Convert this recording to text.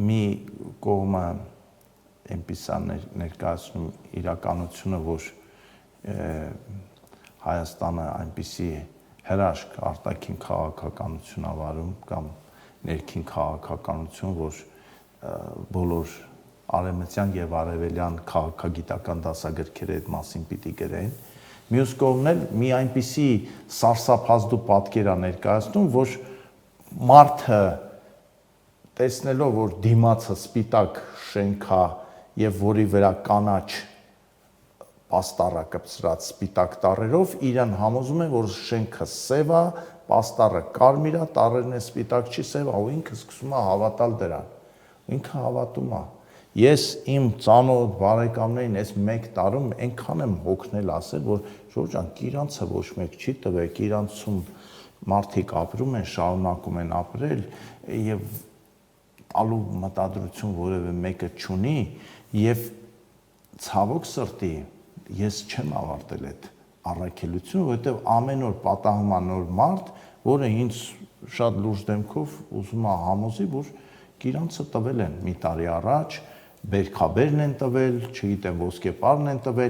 մի կողմը այնպիսան ներկայացնում իրականությունը, որ Հայաստանը այնպիսի հրաշք արտաքին քաղաքականություն ավարում կամ ներքին քաղաքականություն, որ բոլոր արևմտյան եւ արևելյան քաղաքագիտական դասագրքերը այդ մասին պիտի գրեն։ Մյուս կողմն էլ մի այնպիսի սարսափազդու պատկեր է ներկայացնում, որ մարդը տեսնելով, որ դիմացը սպիտակ շենք է եւ որի վրա կանաչ պաստառը կպցրած սպիտակ տառերով, իրան համոզում է, որ շենքը սև է, պաստառը կարմիր է, տառերն է սպիտակ չի, սև է, ու ինքը սկսում է հավատալ դրան։ Ինքը հավատում է։ Ես իմ ծանոթ բարեկամներին այս 1 տարում այնքան եմ հոգնել ասել, որ Ժորժ ջան, իրանցը ոչ մեկ չի տվեք, իրանցում մարդիկ ապրում են, շարունակում են ապրել եւ տալու մտադրություն որևէ մեկը չունի եւ ցավոք սրտի ես չեմ ավարտել այդ առաքելությունը, որովհետեւ ամեն օր պատահում է նոր մարդ, որը ինձ շատ լուրջ դեմքով ուզում է համոզի, որ իրանցը տվել են մի տարի առաջ, բերքաբերն են տվել, չգիտեմ, ոսկեպարն են տվել,